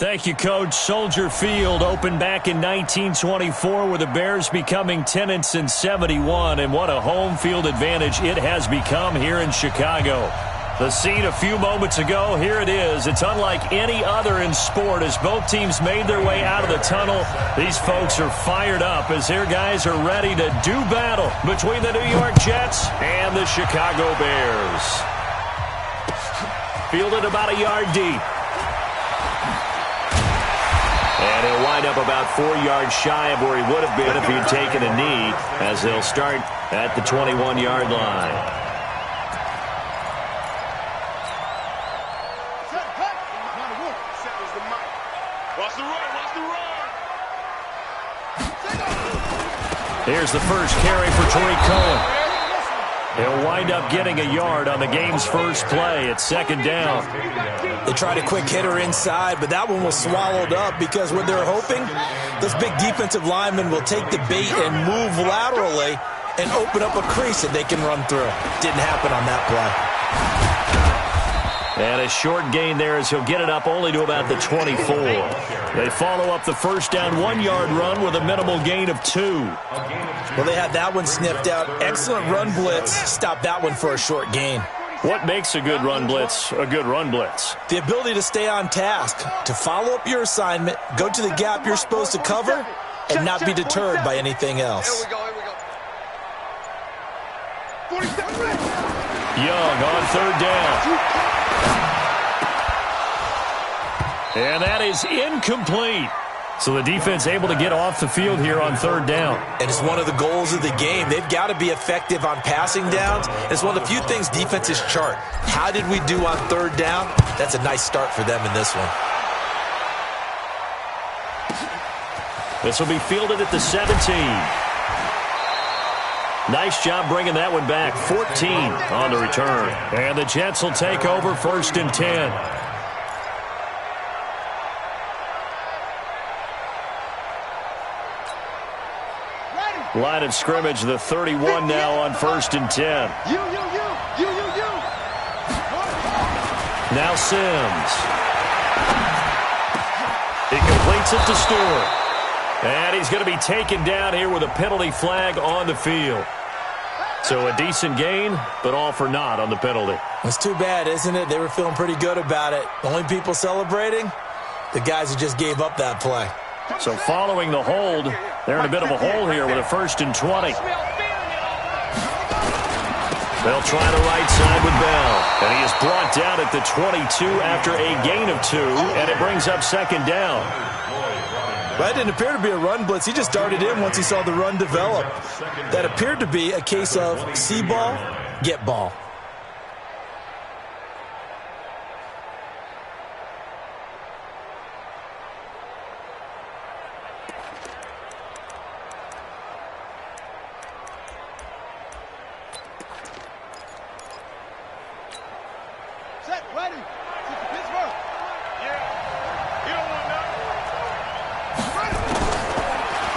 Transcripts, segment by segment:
Thank you, Coach. Soldier Field opened back in 1924 with the Bears becoming tenants in 71, and what a home field advantage it has become here in Chicago. The scene a few moments ago, here it is. It's unlike any other in sport as both teams made their way out of the tunnel. These folks are fired up as their guys are ready to do battle between the New York Jets and the Chicago Bears. Fielded about a yard deep. And he'll wind up about 4 yards shy of where he would have been if he had taken a knee, as they'll start at the 21-yard line. Here's the first carry for Tariq Cohen. He'll wind up getting a yard on the game's first play. It's second down. They tried a quick hitter inside, but that one was swallowed up because what they're hoping, those big defensive linemen will take the bait and move laterally and open up a crease that they can run through. Didn't happen on that play. And a short gain there as he'll get it up only to about the 24. They follow up the first down 1-yard run with a minimal gain of 2. Well, they had that one sniffed out. Excellent run blitz. Stop that one for a short gain. What makes a good run blitz a good run blitz? The ability to stay on task, to follow up your assignment, go to the gap you're supposed to cover, and not be deterred by anything else. Young on third down. And that is incomplete. So the defense able to get off the field here on third down. And it's one of the goals of the game. They've got to be effective on passing downs. It's one of the few things defenses chart. How did we do on third down? That's a nice start for them in this one. This will be fielded at the 17. Nice job bringing that one back. 14 on the return. And the Jets will take over first and 10. Line of scrimmage, the 31 now on first and 10. Now Sims. He completes it to Stewart. And he's going to be taken down here with a penalty flag on the field. So a decent gain, but all for naught on the penalty. It's too bad, isn't it? They were feeling pretty good about it. The only people celebrating, the guys who just gave up that play. So following the hold, they're in a bit of a hole here with a first and 20. They'll try the right side with Bell. And he is brought down at the 22 after a gain of 2, and it brings up second down. That didn't appear to be a run blitz. He just darted in once he saw the run develop. That appeared to be a case of see ball, get ball.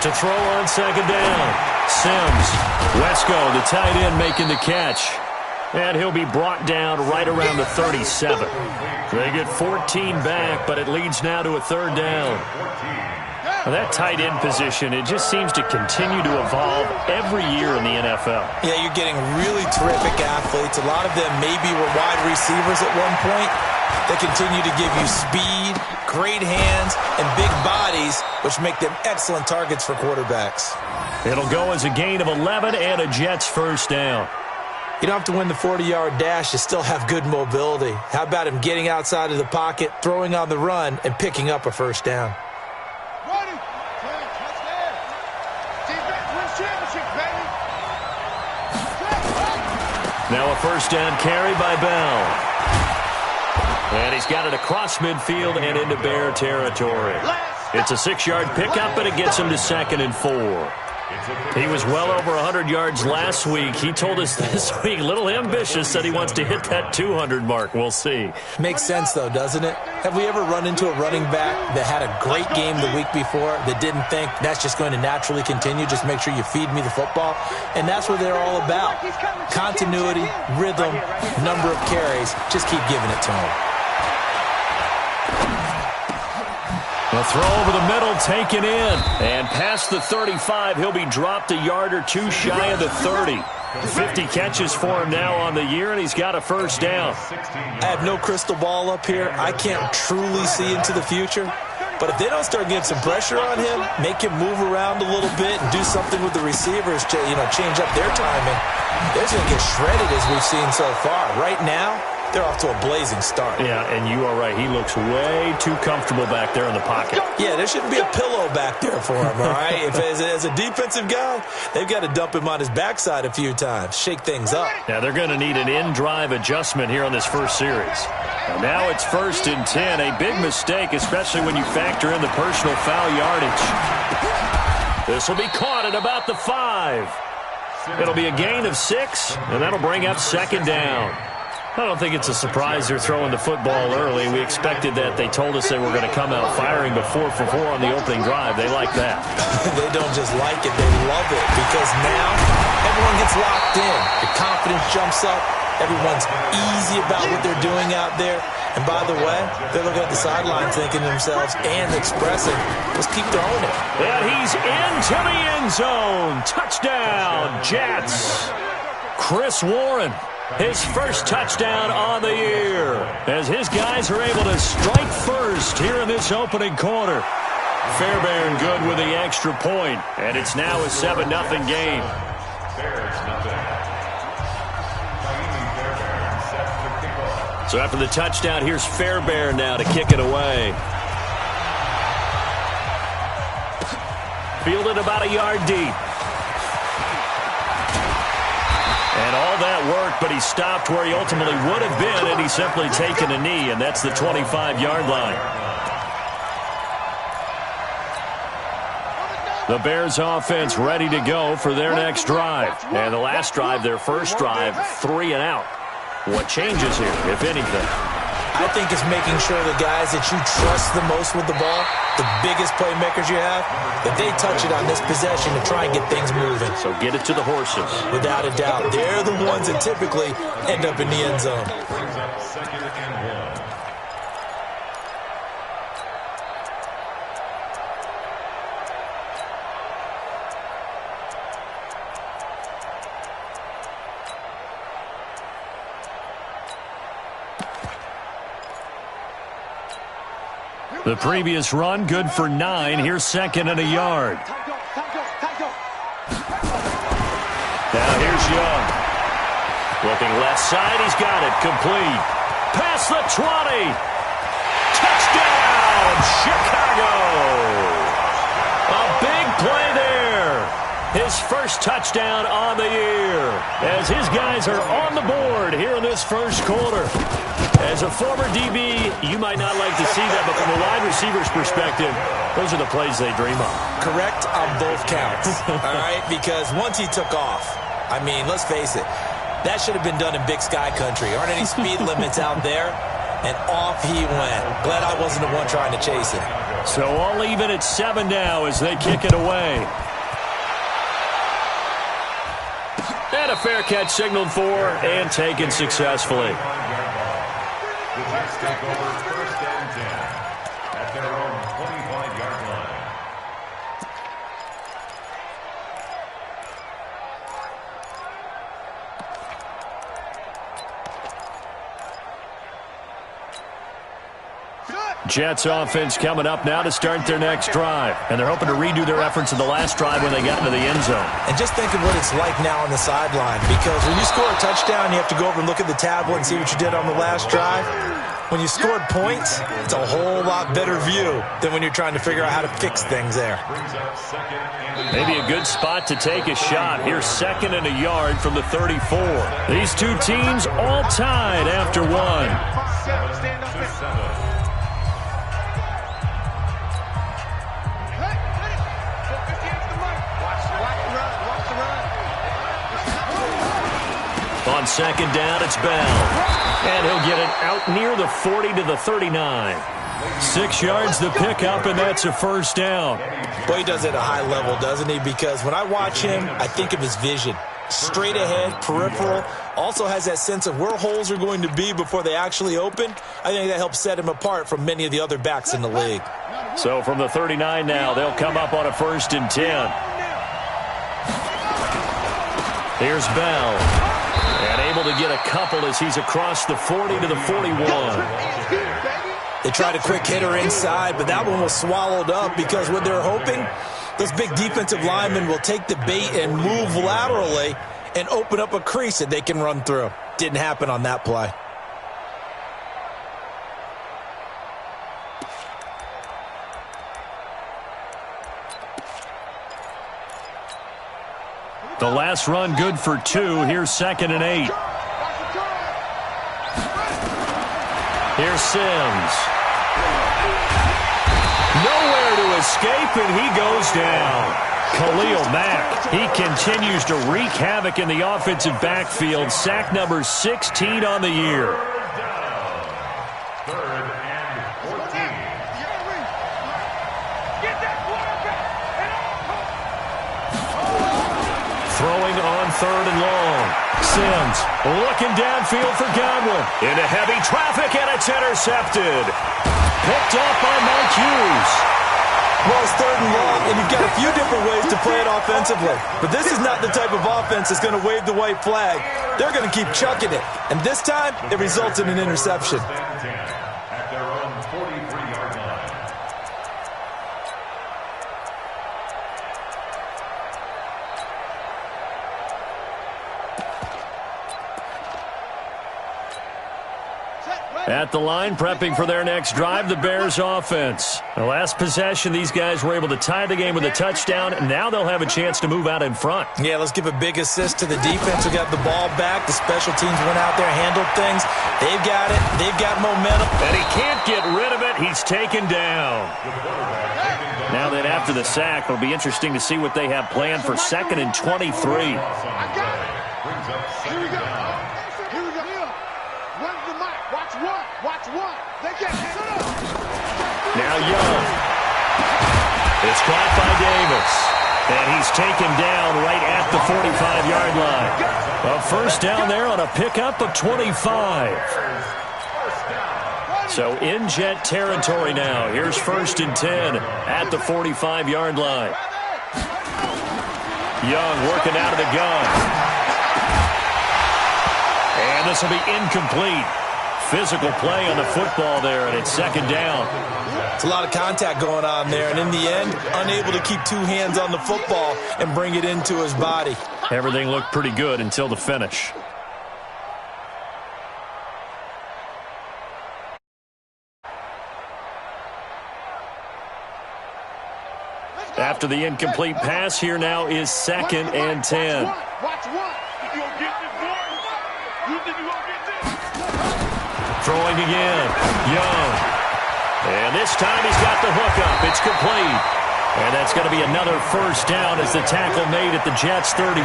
To throw on second down. Sims. Wesco, the tight end, making the catch. And he'll be brought down right around the 37. They get 14 back, but it leads now to a third down. Well, that tight end position, it just seems to continue to evolve every year in the NFL. Yeah, you're getting really terrific athletes. A lot of them maybe were wide receivers at one point. They continue to give you speed, great hands, and big bodies, which make them excellent targets for quarterbacks. It'll go as a gain of 11 and a Jets first down. You don't have to win the 40-yard dash. You still have good mobility. How about him getting outside of the pocket, throwing on the run, and picking up a first down? Now a first down carry by Bell. And he's got it across midfield and into Bear territory. It's a 6-yard pickup, but it gets him to second and 4. He was well over 100 yards last week. He told us this week, a little ambitious, said he wants to hit that 200 mark. We'll see. Makes sense, though, doesn't it? Have we ever run into a running back that had a great game the week before that didn't think that's just going to naturally continue? Just make sure you feed me the football. And that's what they're all about. Continuity, rhythm, number of carries. Just keep giving it to him. The throw over the middle, taken in. And past the 35, he'll be dropped a yard or two shy of the 30. 50 catches for him now on the year, and he's got a first down. I have no crystal ball up here. I can't truly see into the future. But if they don't start getting some pressure on him, make him move around a little bit and do something with the receivers to, change up their timing, they're just going to get shredded as we've seen so far. Right now, they're off to a blazing start. Yeah, and you are right. He looks way too comfortable back there in the pocket. Yeah, there shouldn't be a pillow back there for him, all right? If as a defensive guy, they've got to dump him on his backside a few times, shake things up. Now, they're going to need an in-drive adjustment here on this first series. And now it's 1st and 10. A big mistake, especially when you factor in the personal foul yardage. This will be caught at about the 5. It'll be a gain of 6, and that'll bring up 2nd down. I don't think it's a surprise they're throwing the football early. We expected that. They told us they were going to come out firing before for 4 on the opening drive. They like that. They don't just like it, they love it, because now everyone gets locked in. The confidence jumps up. Everyone's easy about what they're doing out there. And by the way, they're looking at the sideline thinking to themselves and expressing, let's keep throwing it. And he's into the end zone. Touchdown, Jets. Chris Warren. His first touchdown on the year as his guys are able to strike first here in this opening quarter. Fairbairn good with the extra point, and it's now a 7-0 game. So after the touchdown, here's Fairbairn now to kick it away. Fielded about a yard deep. And all that work, but he stopped where he ultimately would have been, and he's simply taken a knee, and that's the 25-yard line. The Bears offense ready to go for their next drive. And the last drive, their first drive, 3 and out. What changes here, if anything? I think it's making sure the guys that you trust the most with the ball, the biggest playmakers you have, that they touch it on this possession to try and get things moving. So get it to the horses. Without a doubt. They're the ones that typically end up in the end zone. The previous run, good for 9. Here's 2nd and a yard. Now here's Young. Looking left side, he's got it. Complete. Past the 20. Touchdown, Chicago. A big play there. His first touchdown on the year as his guys are on the board here in this first quarter. As a former DB, you might not like to see that, but from a wide receiver's perspective, those are the plays they dream of. Correct on both counts, all right? Because once he took off, I mean, let's face it, that should have been done in Big Sky Country. Aren't any speed limits out there? And off he went. Glad I wasn't the one trying to chase him. So all even at 7 now as they kick it away. And a fair catch signaled for and taken successfully. The Jets take over 1st and 10 at their own 25-yard line. Jets offense coming up now to start their next drive. And they're hoping to redo their efforts in the last drive when they got into the end zone. And just think of what it's like now on the sideline, because when you score a touchdown, you have to go over and look at the tablet and see what you did on the last drive. When you scored points, it's a whole lot better view than when you're trying to figure out how to fix things there. Maybe a good spot to take a shot. Here's 2nd and a yard from the 34. These two teams all tied after 1. On 2nd down, it's Bell. And he'll get it out near the 40 to the 39. 6 yards the pickup, and that's a first down. Boy, he does it at a high level, doesn't he? Because when I watch him, I think of his vision. Straight ahead, peripheral. Also has that sense of where holes are going to be before they actually open. I think that helps set him apart from many of the other backs in the league. So from the 39 now, they'll come up on a 1st and 10. Here's Bell. And able to get a couple as he's across the 40 to the 41. They tried a quick hitter inside, but that one was swallowed up because what they're hoping, those big defensive linemen will take the bait and move laterally and open up a crease that they can run through. Didn't happen on that play. The last run good for 2. Here's 2nd and 8. Here's Sims. Nowhere to escape, and he goes down. Khalil Mack, he continues to wreak havoc in the offensive backfield. Sack number 16 on the year. Throwing on 3rd and long. Sims looking downfield for Godwin. Into heavy traffic, and it's intercepted. Picked up by Mike Hughes. Well, it's 3rd and long, and you've got a few different ways to play it offensively. But this is not the type of offense that's going to wave the white flag. They're going to keep chucking it. And this time, it results in an interception. At their own 43-yard line. At the line, prepping for their next drive, the Bears offense. The last possession, these guys were able to tie the game with a touchdown, and now they'll have a chance to move out in front. Yeah, let's give a big assist to the defense who got the ball back. The special teams went out there, handled things. They've got it. They've got momentum. And he can't get rid of it. He's taken down. Now then, after the sack, it'll be interesting to see what they have planned for 2nd and 23. Brings up 2nd down. Now Young. It's caught by Davis. And he's taken down right at the 45-yard line. A 1st down there on a pickup of 25. So in jet territory now. Here's 1st and 10 at the 45-yard line. Young working out of the gun. And this will be incomplete. Physical play on the football there, and it's 2nd down. It's a lot of contact going on there, and in the end, unable to keep 2 hands on the football and bring it into his body. Everything looked pretty good until the finish. After the incomplete pass, here now is 2nd and 10. Throwing again. Young. And this time he's got the hookup. It's complete. And that's going to be another 1st down as the tackle made at the Jets' 33.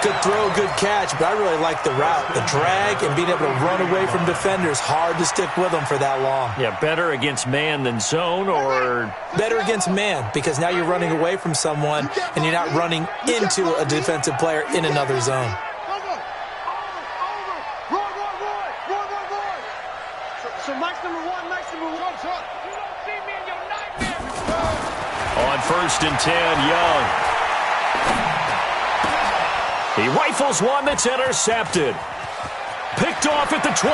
Good throw, good catch, but I really like the route. The drag and being able to run away from defenders. Hard to stick with them for that long. Yeah, better against man than zone, or? Better against man, because now you're running away from someone and you're not running into a defensive player in another zone. On 1st and 10, Young. He rifles one that's intercepted. Picked off at the 23.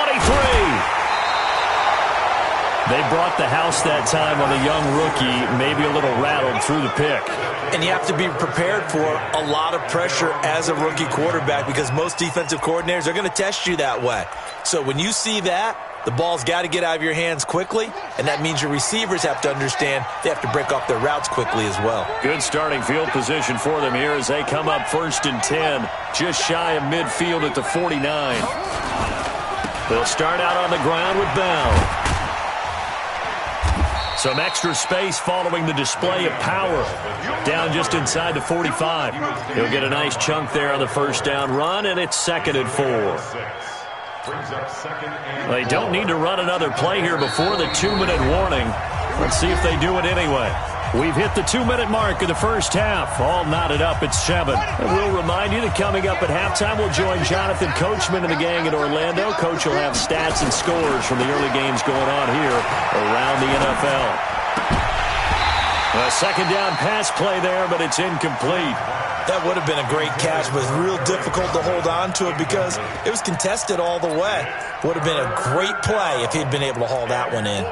They brought the house that time on the young rookie, maybe a little rattled through the pick. And you have to be prepared for a lot of pressure as a rookie quarterback because most defensive coordinators are going to test you that way. So when you see that, the ball's got to get out of your hands quickly, and that means your receivers have to understand they have to break off their routes quickly as well. Good starting field position for them here as they come up 1st and 10, just shy of midfield at the 49. They'll start out on the ground with Bell. Some extra space following the display of power. Down just inside the 45. He'll get a nice chunk there on the 1st down run, and it's 2nd and 4. They don't need to run another play here before the 2-minute warning. Let's see if they do it anyway. We've hit the 2-minute mark of the first half. All knotted up at 7. And we'll remind you that coming up at halftime, we'll join Jonathan Coachman and the gang in Orlando. Coach will have stats and scores from the early games going on here around the NFL. A second down pass play there, but it's incomplete. That would have been a great catch, but real difficult to hold on to it because it was contested all the way. Would have been a great play if he'd been able to haul that one in.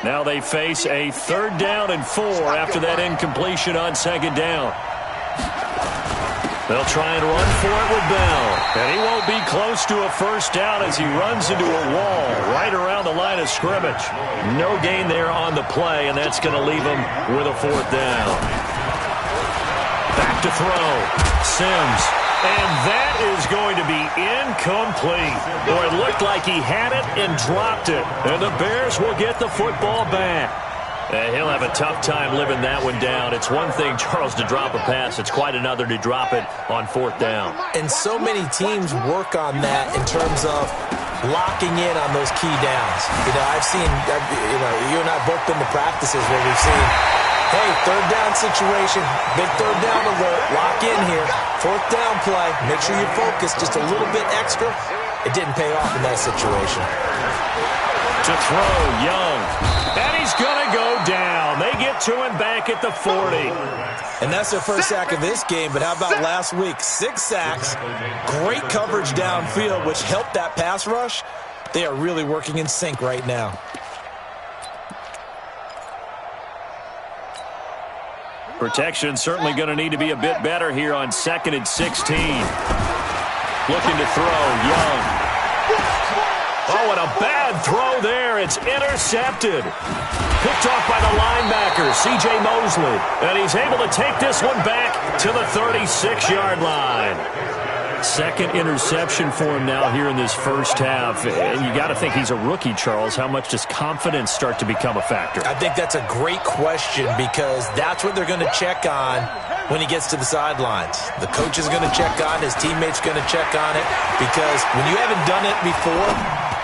Now they face a 3rd down and 4 after that incompletion on 2nd down. They'll try and run for it with Bell. And he won't be close to a first down as he runs into a wall right around the line of scrimmage. No gain there on the play, and that's going to leave him with a 4th down. Back to throw. Sims. And that is going to be incomplete. Boy, it looked like he had it and dropped it. And the Bears will get the football back. He'll have a tough time living that one down. It's one thing, Charles, to drop a pass. It's quite another to drop it on 4th down. And so many teams work on that in terms of locking in on those key downs. I've seen, you and I have both been to practices where we've seen, hey, 3rd down situation, big 3rd down alert, lock in here, 4th down play, make sure you focus just a little bit extra. It didn't pay off in that situation. To throw, Young. And he's going to go down. They get to him back at the 40. And that's their first sack of this game, but how about last week? 6 sacks, great coverage downfield, which helped that pass rush. They are really working in sync right now. Protection certainly going to need to be a bit better here on 2nd and 16. Looking to throw, Young. Oh, and a bad throw there. It's intercepted. Picked off by the linebacker, C.J. Mosley. And he's able to take this one back to the 36-yard line. 2nd interception for him now here in this first half. And you got to think he's a rookie, Charles. How much does confidence start to become a factor? I think that's a great question because that's what they're going to check on when he gets to the sidelines. The coach is going to check on, his teammates going to check on it because when you haven't done it before,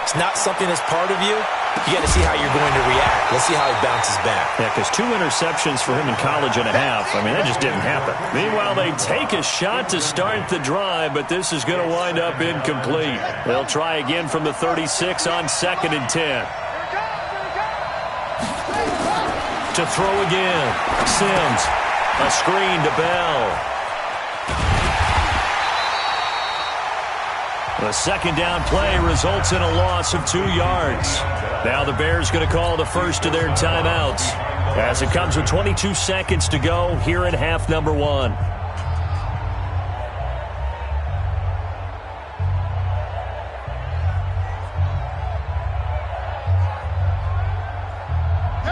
it's not something that's part of you. You got to see how you're going to react. Let's see how he bounces back. Yeah, because 2 interceptions for him in college and a half. I mean, that just didn't happen. Meanwhile, they take a shot to start the drive, but this is going to wind up incomplete. They'll try again from the 36 on 2nd and 10. To throw again. Sims. A screen to Bell. The 2nd down play results in a loss of 2 yards. Now the Bears going to call the first of their timeouts as it comes with 22 seconds to go here in half number 1.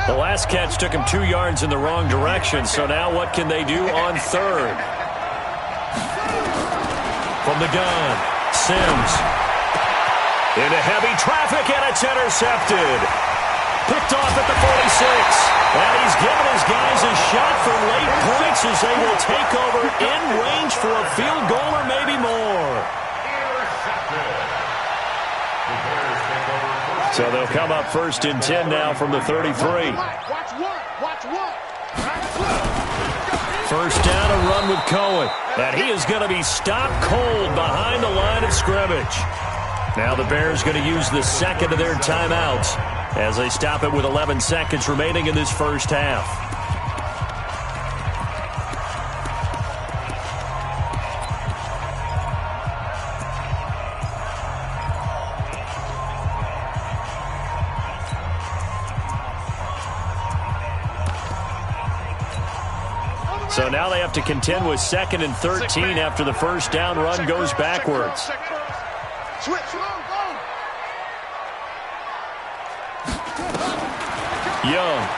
The last catch took him 2 yards in the wrong direction, so now what can they do on 3rd? From the gun. Sims into heavy traffic, and it's intercepted. Picked off at the 46. And he's given his guys a shot for late points as they will take over in range for a field goal or maybe more. So they'll come up 1st and 10 now from the 33. First down, a run with Cohen. And he is going to be stopped cold behind the line of scrimmage. Now the Bears going to use the 2nd of their timeouts as they stop it with 11 seconds remaining in this first half. So now they have to contend with 2nd and 13 after the first down run goes backwards. Young.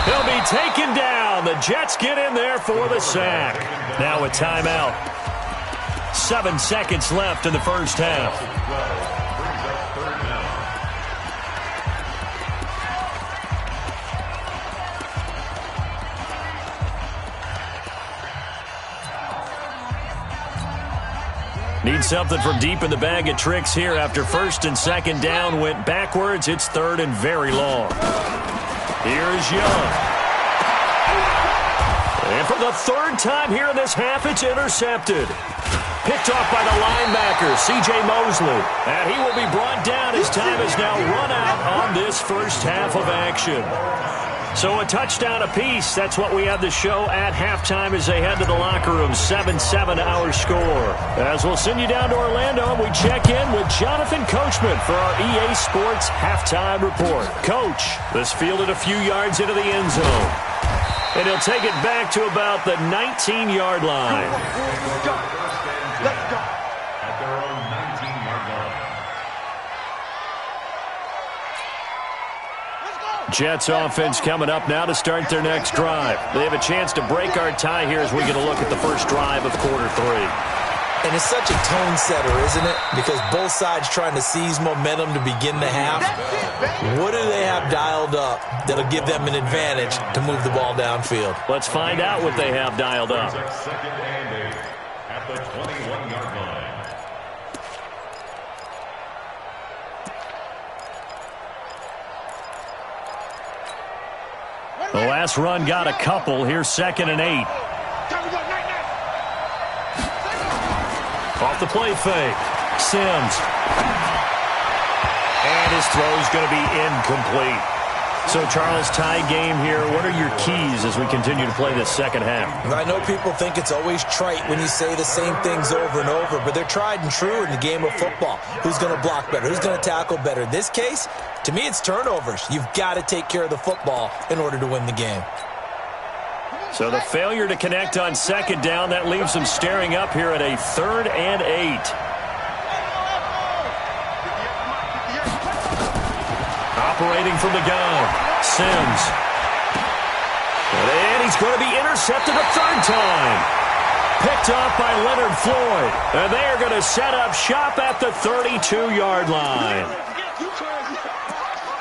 He'll be taken down. The Jets get in there for the sack. Now a timeout. 7 seconds left in the first half. Need something from deep in the bag of tricks here after first and second down went backwards. It's third and very long. Here's Young. And for the third time here in this half, it's intercepted. Picked off by the linebacker, C.J. Mosley. And he will be brought down as time is now run out on this first half of action. So a touchdown apiece. That's what we have to show at halftime as they head to the locker room. 7-7 our score. As we'll send you down to Orlando, we check in with Jonathan Coachman for our EA Sports Halftime Report. Coach, this fielded a few yards into the end zone. And he'll take it back to about the 19-yard line. Let's go. At their own 19-yard line. Jets offense coming up now to start their next drive. They have a chance to break our tie here as we get a look at the first drive of quarter three. And it's such a tone setter, isn't it? Because both sides trying to seize momentum to begin the half. What do they have dialed up that'll give them an advantage to move the ball downfield? Let's find out what they have dialed up. Second and 8 at the 21-yard line. The last run got a couple. Here's second and 8. Off the play fake. Sims. And his throw's going to be incomplete. So, Charles, tie game here. What are your keys as we continue to play this second half? I know people think it's always trite when you say the same things over and over, but they're tried and true in the game of football. Who's going to block better? Who's going to tackle better? In this case, to me, it's turnovers. You've got to take care of the football in order to win the game. So the failure to connect on second down, that leaves them staring up here at a third and 8. Operating from the gun, Sims. And he's going to be intercepted a third time. Picked off by Leonard Floyd. And they are going to set up shop at the 32-yard line. You crazy.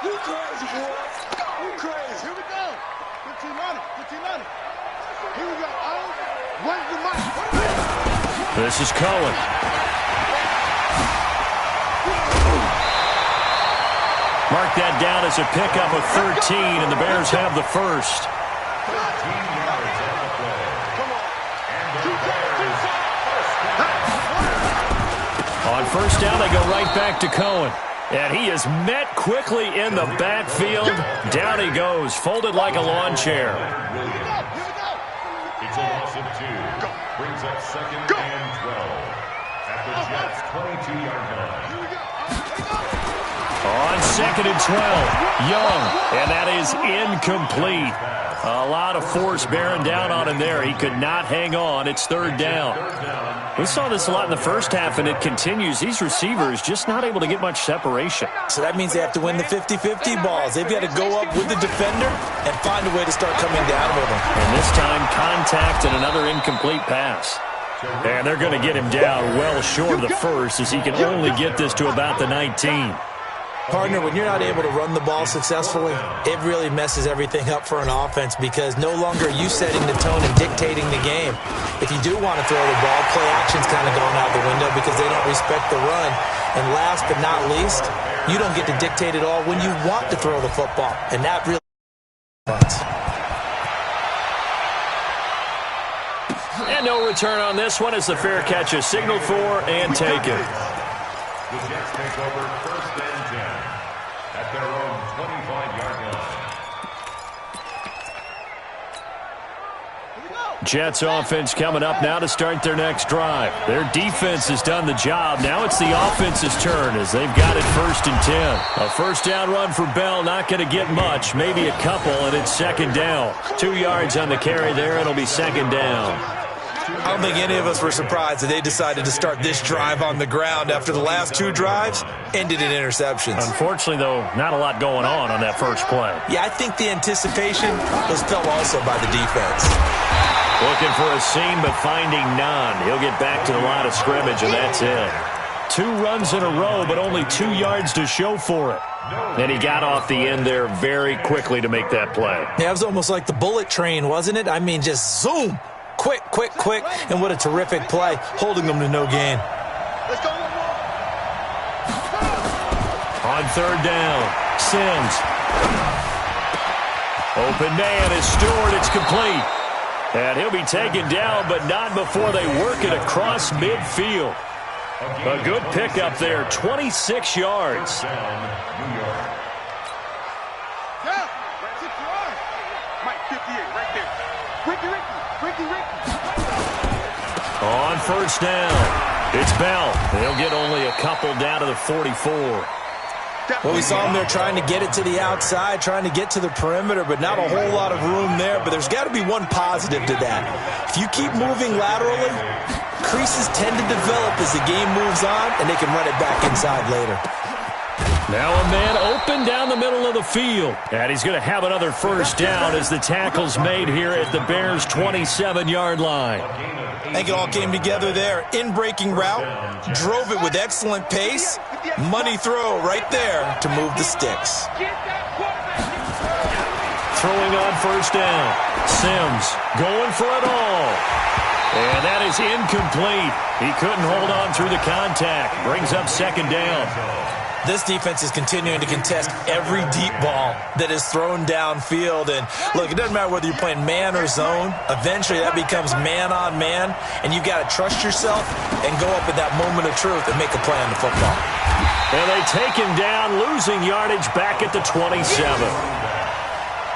You crazy, boy. You crazy. Here we go. 15 on it. 15 on it. Here we go. Where's the mic? This is Cohen. Mark that down as a pickup of 13, and the Bears have the first. 13 yards on the play. Come on. And the Bears On first down, they go right back to Cohen. And he is met quickly in the backfield. Down he goes, folded like a lawn chair. It's a loss of 2. Brings up second and 12 at the Jets' 22-yard line. On second and 12, Young, and that is incomplete. A lot of force bearing down on him there. He could not hang on. It's third down. We saw this a lot in the first half, and it continues. These receivers just not able to get much separation. So that means they have to win the 50-50 balls. They've got to go up with the defender and find a way to start coming down with him. And this time, contact and another incomplete pass. And they're going to get him down well short of the first, as he can only get this to about the 19. Partner, when you're not able to run the ball successfully, it really messes everything up for an offense because no longer are you setting the tone and dictating the game. If you do want to throw the ball, play action's kind of going out the window because they don't respect the run. And last but not least, you don't get to dictate it all when you want to throw the football. And that really hurts. And no return on this one as the fair catch is signaled for and taken. The Jets take over first and 10 at their own 25-yard line. Jets offense coming up now to start their next drive. Their defense has done the job. Now it's the offense's turn as they've got it first and 10. A first down run for Bell, not going to get much, maybe a couple, and it's second down. 2 yards on the carry there. It'll be second down. I don't think any of us were surprised that they decided to start this drive on the ground after the last 2 drives ended in interceptions. Unfortunately, though, not a lot going on that first play. Yeah, I think the anticipation was felt also by the defense. Looking for a seam, but finding none. He'll get back to the line of scrimmage, and that's it. 2 runs in a row, but only 2 yards to show for it. And he got off the end there very quickly to make that play. Yeah, it was almost like the bullet train, wasn't it? I mean, just zoom. Quick, quick, quick, and what a terrific play, holding them to no gain. Let's go. On third down, Sims. Open man is Stewart. It's complete. And he'll be taken down, but not before they work it across midfield. A good pickup there, 26 yards. On first down, it's Bell. They'll get only a couple down to the 44. Well, we saw him there trying to get it to the outside, trying to get to the perimeter, but not a whole lot of room there. But there's got to be one positive to that. If you keep moving laterally, creases tend to develop as the game moves on, and they can run it back inside later. Now a man open down the middle of the field. And he's going to have another first down as the tackle's made here at the Bears' 27-yard line. I think it all came together there. In-breaking route, drove it with excellent pace. Money throw right there to move the sticks. Throwing on first down. Sims going for it all. And that is incomplete. He couldn't hold on through the contact. Brings up second down. This defense is continuing to contest every deep ball that is thrown downfield. And, look, it doesn't matter whether you're playing man or zone. Eventually, that becomes man-on-man, and you've got to trust yourself and go up at that moment of truth and make a play on the football. And they take him down, losing yardage back at the 27.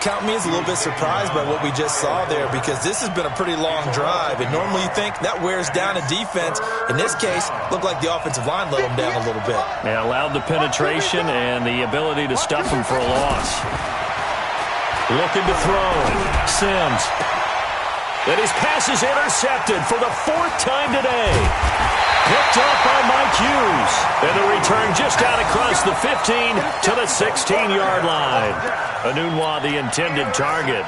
Count me as a little bit surprised by what we just saw there, because this has been a pretty long drive, and normally you think that wears down a defense. In this case, looked like the offensive line let them down a little bit. They allowed the penetration and the ability to stuff him for a loss. Looking to throw. Sims. And his pass is intercepted for the fourth time today. Picked up by Mike Hughes. And the return just out across the 15 to the 16-yard line. Anunwa, the intended target.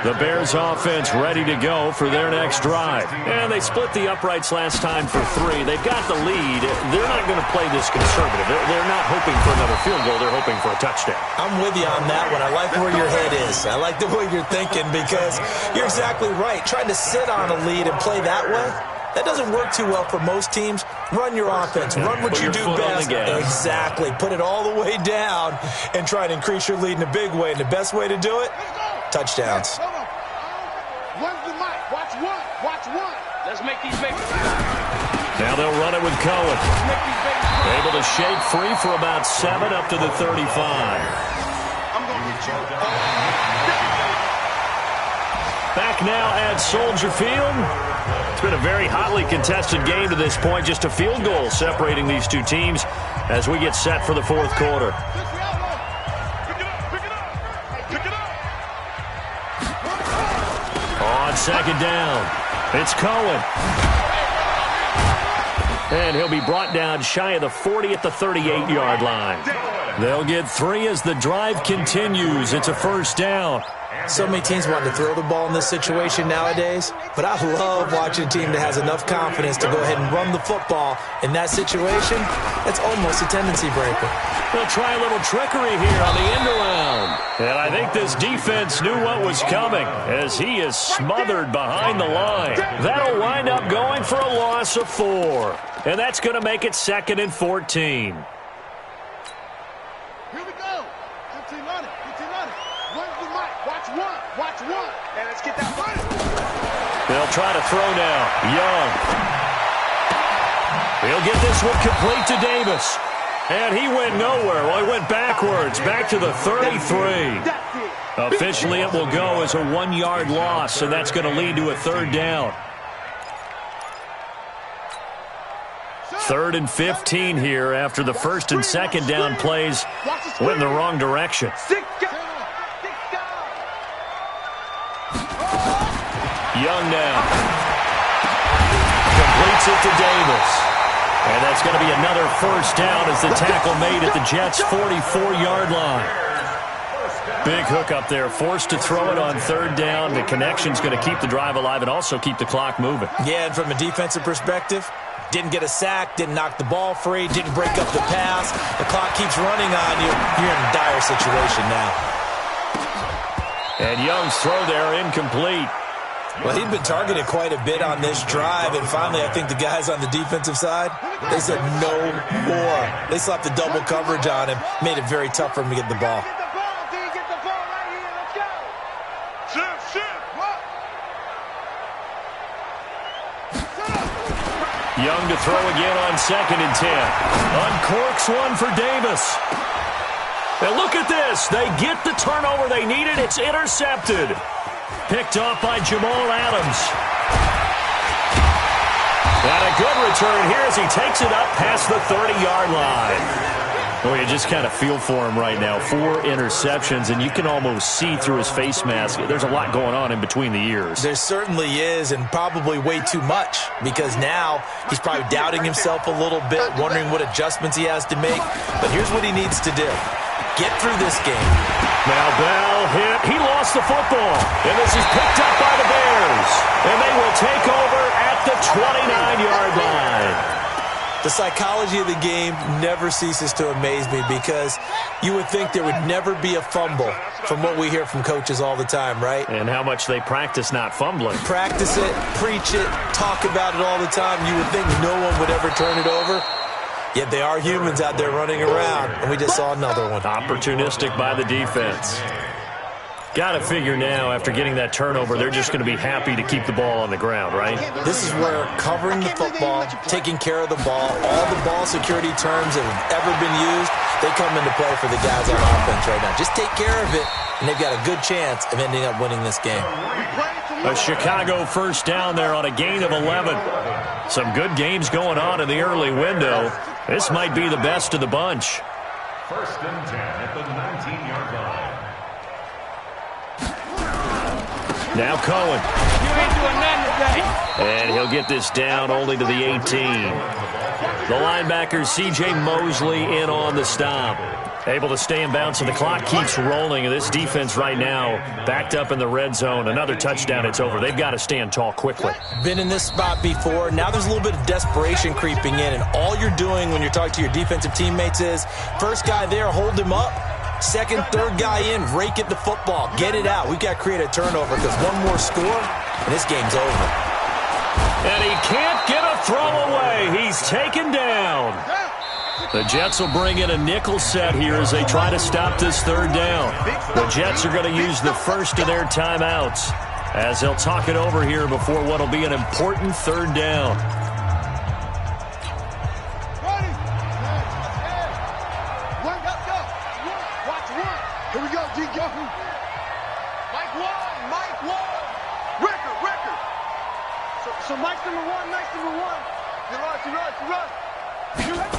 The Bears offense ready to go for their next drive. And they split the uprights last time for 3. They've got the lead. They're not going to play this conservative. They're not hoping for another field goal. They're hoping for a touchdown. I'm with you on that one. I like where your head is. I like the way you're thinking, because you're exactly right. Trying to sit on a lead and play that way, that doesn't work too well for most teams. Run your offense. Run what you do best. Exactly. Put it all the way down and try to increase your lead in a big way. And the best way to do it, touchdowns. One's the mic. Watch one. Watch one. Let's make these babies. Now they'll run it with Cohen. Able to shake free for about 7 up to the 35. I'm going to get you. Back now at Soldier Field. It's been a very hotly contested game to this point. Just a field goal separating these two teams as we get set for the fourth quarter. On second down, it's Cohen. And he'll be brought down shy of the 40 at the 38-yard line. They'll get 3 as the drive continues. It's a first down. So many teams want to throw the ball in this situation nowadays, but I love watching a team that has enough confidence to go ahead and run the football. In that situation, it's almost a tendency breaker. They'll try a little trickery here on the end around. And I think this defense knew what was coming as he is smothered behind the line. That'll wind up going for a loss of 4. And that's going to make it 2nd and 14. Here we go. 15 on it. 15 on it. One's the mic. Watch one. Watch one. And let's get that money. They'll try to throw now. Young. He'll get this one complete to Davis. And he went nowhere. Well, he went backwards, back to the 33. Officially, it will go as a 1-yard loss, and that's going to lead to a 3rd down. 3rd and 15 here after the 1st and 2nd down plays went in the wrong direction. Young now. Completes it to Davis. And that's going to be another first down as the tackle made at the Jets' 44-yard line. Big hook up there. Forced to throw it on 3rd down. The connection's going to keep the drive alive and also keep the clock moving. Yeah, and from a defensive perspective, didn't get a sack, didn't knock the ball free, didn't break up the pass. The clock keeps running on you. You're in a dire situation now. And Young's throw there incomplete. Well, he'd been targeted quite a bit on this drive, and finally I think the guys on the defensive side, they said no more. They slapped the double coverage on him, made it very tough for him to get the ball. Young to throw again on 2nd and 10. Uncorks one for Davis. And look at this. They get the turnover they needed. It's intercepted. Picked off by Jamal Adams. And a good return here as he takes it up past the 30-yard line. Well, you just kind of feel for him right now. 4 interceptions, and you can almost see through his face mask. There's a lot going on in between the ears. There certainly is, and probably way too much, because now he's probably doubting himself a little bit, wondering what adjustments he has to make. But here's what he needs to do. Get through this game. Now Bell hit. He lost the football. And this is picked up by the Bears. And they will take over at the 29-yard line. The psychology of the game never ceases to amaze me, because you would think there would never be a fumble from what we hear from coaches all the time, right? And how much they practice not fumbling. Practice it, preach it, talk about it all the time. You would think no one would ever turn it over. Yet they are humans out there running around, and we just saw another one. Opportunistic by the defense. Got to figure now, after getting that turnover, they're just going to be happy to keep the ball on the ground, right? This is where covering the football, taking care of the ball, all the ball security terms that have ever been used, they come into play for the guys on offense right now. Just take care of it, and they've got a good chance of ending up winning this game. A Chicago first down there on a gain of 11. Some good games going on in the early window. This might be the best of the bunch. 1st and 10 at the 19-yard line. Now Cohen. You ain't doing nothing today. And he'll get this down only to the 18. The linebacker, C.J. Mosley, in on the stop. Able to stay in bounds, so the clock keeps rolling. And this defense right now backed up in the red zone. Another touchdown, it's over. They've got to stand tall quickly. Been in this spot before. Now there's a little bit of desperation creeping in. And all you're doing when you're talking to your defensive teammates is, first guy there, hold him up. Second, third guy in, rake at the football. Get it out. We've got to create a turnover, because one more score, and this game's over. And he can't get a throw away. He's taken down. The Jets will bring in a nickel set here as they try to stop this 3rd down. The Jets are going to use the first of their timeouts as they'll talk it over here before what will be an important 3rd down. Here we go, D. Go. Mike one. Record. So Mike's number one. You run.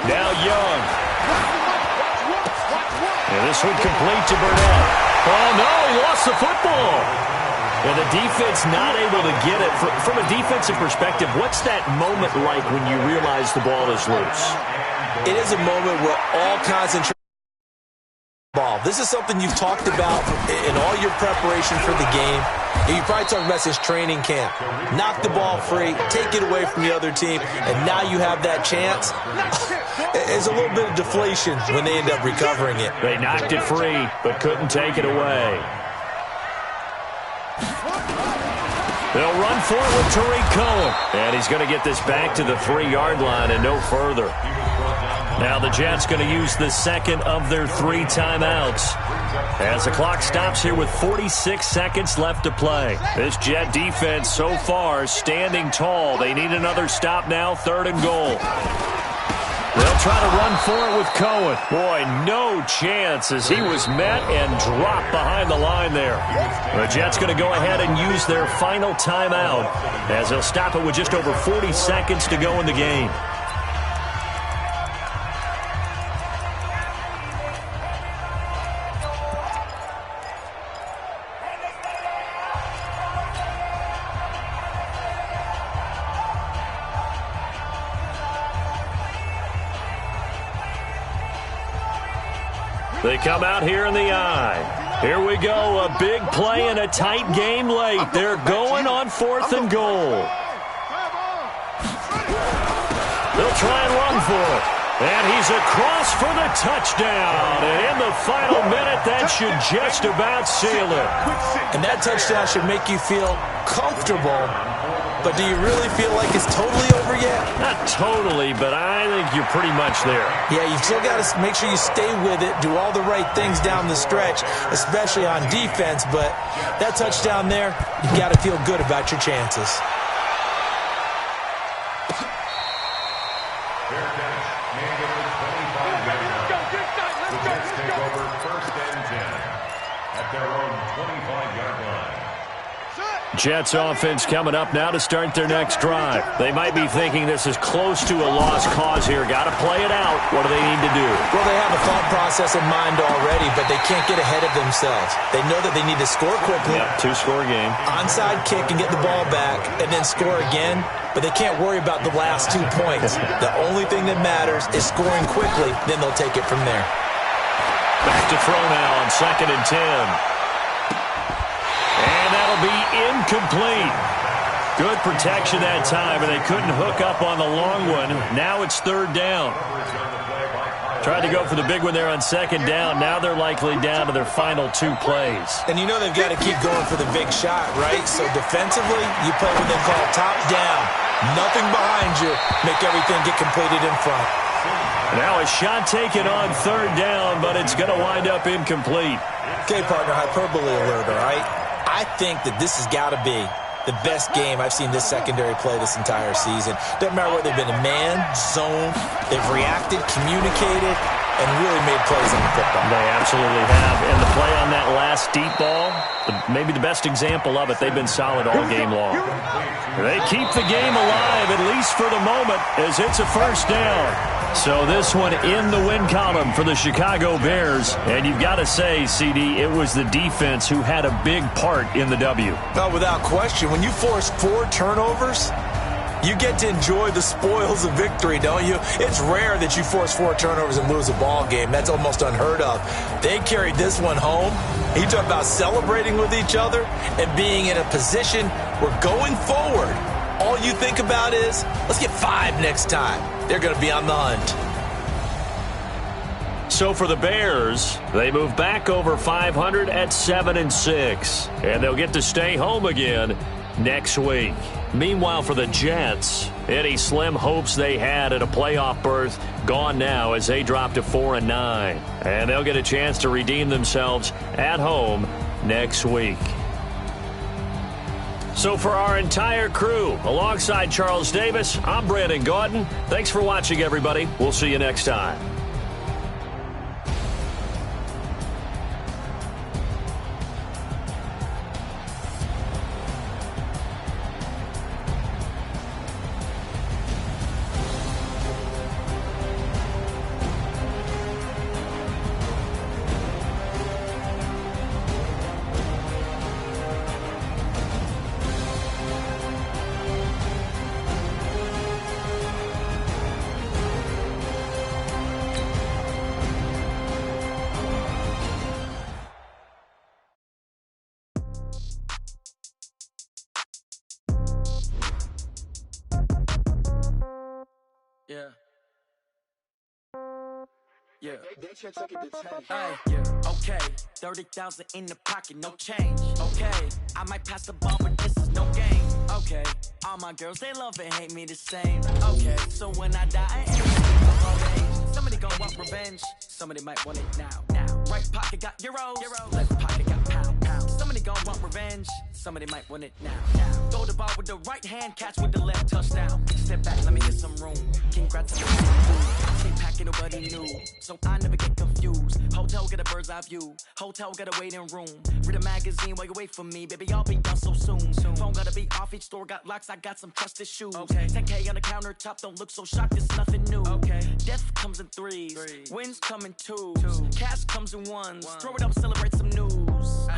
Now Young. Watch one. And this one complete to Burnett. Oh, no, he lost the football. And the defense not able to get it. From a defensive perspective, what's that moment like when you realize the ball is loose? It is a moment where all concentration. This is something you've talked about in all your preparation for the game. You probably talked about since training camp. Knock the ball free, take it away from the other team, and now you have that chance. It's a little bit of deflation when they end up recovering it. They knocked it free, but couldn't take it away. They'll run for it with Tariq Cohen. And he's going to get this back to the 3-yard line and no further. Now the Jets going to use the second of their 3 timeouts as the clock stops here with 46 seconds left to play. This Jet defense so far standing tall. They need another stop now, 3rd and goal. They'll try to run for it with Cohen. Boy, no chance as he was met and dropped behind the line there. The Jets going to go ahead and use their final timeout as they'll stop it with just over 40 seconds to go in the game. They come out here in the eye. Here we go, a big play and a tight game late. They're going on 4th and goal. They'll try and run for it. And he's across for the touchdown. And in the final minute, that That should just about seal it. And that touchdown should make you feel comfortable. But do you really feel like it's totally over yet? Not totally, but I think you're pretty much there. Yeah, you've still got to make sure you stay with it, do all the right things down the stretch, especially on defense. But that touchdown there, you got to feel good about your chances. Fair catch. Made at the 25-yard line. The Jets take over 1st and 10 at their own 25-yard line. Jets offense coming up now to start their next drive. They might be thinking this is close to a lost cause here. Got to play it out. What do they need to do? Well, they have a thought process in mind already, but they can't get ahead of themselves. They know that they need to score quickly. Yep, two-score game. Onside kick and get the ball back and then score again, but they can't worry about the last 2 points. The only thing that matters is scoring quickly, then they'll take it from there. Back to throw now on 2nd and 10. And that'll be incomplete. Good protection that time, and they couldn't hook up on the long one. Now it's 3rd down. Tried to go for the big one there on 2nd down. Now they're likely down to their final 2 plays. And you know they've got to keep going for the big shot, right? So defensively, you play what they call top down. Nothing behind you. Make everything get completed in front. Now a shot taken on 3rd down, but it's going to wind up incomplete. Okay, partner, hyperbole alert, all right? I think that this has got to be the best game I've seen this secondary play this entire season. Doesn't matter whether they've been a man, zone, they've reacted, communicated, and really made plays on the football. They absolutely have. And the play on that last deep ball, maybe the best example of it, they've been solid all game long. They keep the game alive, at least for the moment, as it's a 1st down. So this one in the win column for the Chicago Bears. And you've got to say, CD, it was the defense who had a big part in the W. No, without question. When you force 4 turnovers, you get to enjoy the spoils of victory, don't you? It's rare that you force 4 turnovers and lose a ball game. That's almost unheard of. They carried this one home. You talk about celebrating with each other and being in a position where going forward, all you think about is, let's get 5 next time. They're going to be on the hunt. So for the Bears, they move back over 500 at 7-6. And they'll get to stay home again next week. Meanwhile, for the Jets, any slim hopes they had at a playoff berth gone now as they drop to 4-9. And they'll get a chance to redeem themselves at home next week. So for our entire crew, alongside Charles Davis, I'm Brandon Gaudin. Thanks for watching, everybody. We'll see you next time. Yeah. Yeah. Okay. 30,000 in the pocket, no change. Okay. I might pass the ball, but this is no game. Okay. All my girls, they love and hate me the same. Okay. So when I die, I ain't age. Somebody gon' want revenge. Somebody might want it now. Right pocket got euros. Left pocket got pound. Somebody gon' want revenge. Somebody might want it now. Throw the ball with the right hand, catch with the left, touchdown. Step back, let me get some room. Congrats on the stay packing, nobody knew. So I never get confused. Hotel get a bird's eye view. Hotel got a waiting room. Read a magazine while you wait for me. Baby, I'll be done so soon. Phone gotta be off, each store got locks. I got some trusted shoes. 10K on the countertop, don't look so shocked, it's nothing new. Death comes in threes. Wins come in twos. Cash comes in ones. Throw it up, celebrate some news.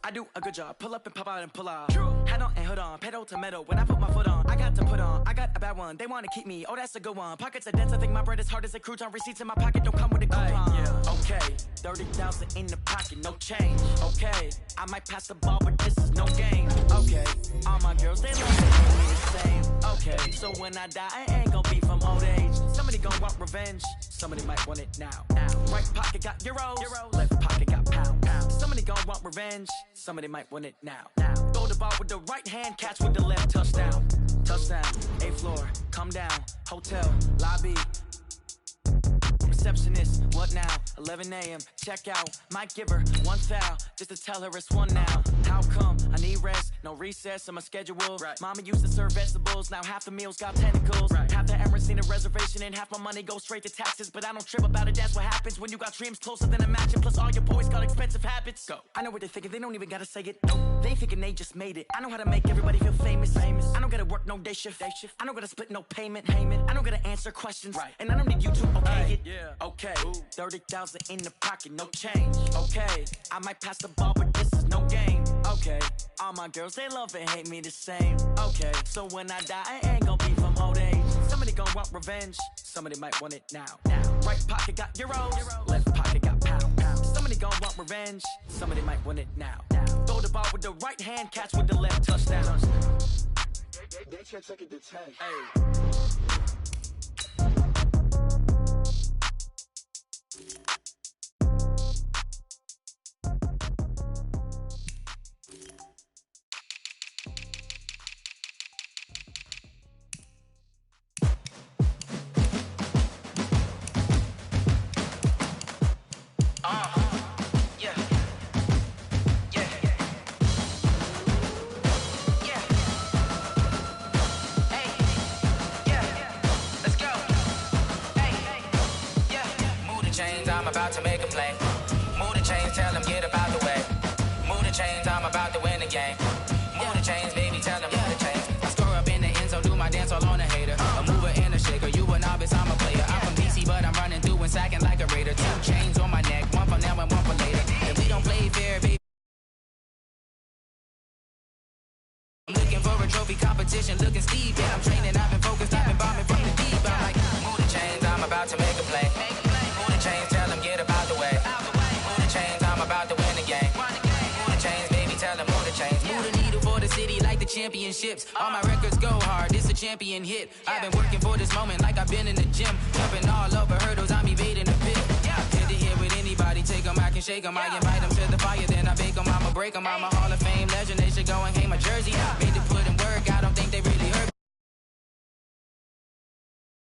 I do a good job. Pull up and pop out and pull out. Head on and hood on. Pedal to metal. When I put my foot on, I got to put on. I got a bad one. They want to keep me. Oh, that's a good one. Pockets are dense. I think my bread is hard as a crouton. Receipts in my pocket don't come with a coupon. Okay. 30,000 in the pocket. No change. Okay. I might pass the ball, but this is no game. Okay. All my girls, they love me the same. Okay. So when I die, I ain't gonna be from old age. Somebody gonna want revenge. Somebody might want it now. Right pocket got euros. Left pocket got pound. gon' want revenge. Somebody might want it now. Throw the ball with the right hand, catch with the left. Touchdown. Touchdown. 8th floor. Come down. Hotel. Lobby. Receptionist, what now? 11 a.m. Check out. Might give her one foul just to tell her it's one now. How come? I need rest, no recess in my schedule. Right. Mama used to serve vegetables, now half the meals got tentacles. Right. Half the Emirates need a reservation and half my money goes straight to taxes. But I don't trip about it, that's what happens when you got dreams closer than a match. And plus all your boys got expensive habits. Go. I know what they're thinking, they don't even gotta say it. No. They thinking they just made it. I know how to make everybody feel famous. I don't gotta work no day shift. I don't gotta split no payment. I don't gotta answer questions. Right. And I don't need you to okay it. Yeah. Okay, 30,000 in the pocket, no change. Okay, I might pass the ball, but this is no game. Okay, all my girls, they love and hate me the same. Okay, so when I die, I ain't gon' be from old age. Somebody gon' want revenge, somebody might want it now. Right pocket got euros, left pocket got pound. Somebody gon' want revenge, somebody might want it now. Throw the ball with the right hand, catch with the left. Touchdown. They can't take it to 10. Hey. I'm about to make a play. Move the chains, tell them get up out the way. Move the chains, I'm about to win the game. Move the chains, baby, tell them move the chains. I score up in the end zone, do my dance all on a hater. A mover and a shaker, you a novice, I'm a player. I'm from DC, but I'm running through and sacking like a raider. 2 chains on my neck, one for now and one for later. If we don't play fair, baby. I'm looking for a trophy competition, looking Steve. Yeah, I'm training, I've been focused, I've been bombing from the deep. I'm like, move the chains, I'm about to make a play. Move the chains, tell them get up out the way. Move the chains, I'm about to win the game. Move the chains, baby, tell them move the chains. Move the needle for the city like the championships. All my records go hard, this a champion hit. I've been working for this moment like I've been in the gym. Jumping all over hurdles, I'm evading the pit. Hit to hit with anybody, take them, I can shake them. I invite them to the fire, then I bake them, I'ma break them. I'm a Hall of Fame legend, they should go and hang my jersey. Made to put in work, I don't think they really heard.